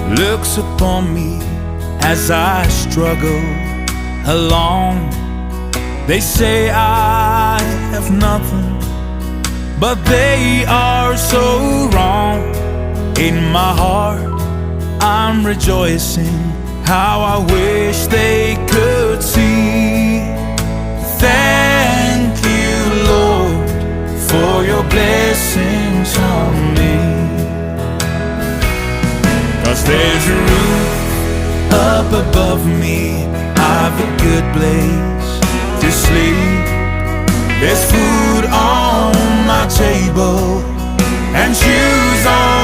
looks upon me as I struggle along. They say I have nothing, but they are so wrong. In my heart I'm rejoicing, how I wish they could see. Thank you, Lord, for your blessings on me. 'Cause there's a roof up above me, I've a good place to sleep. There's food on my table and shoes on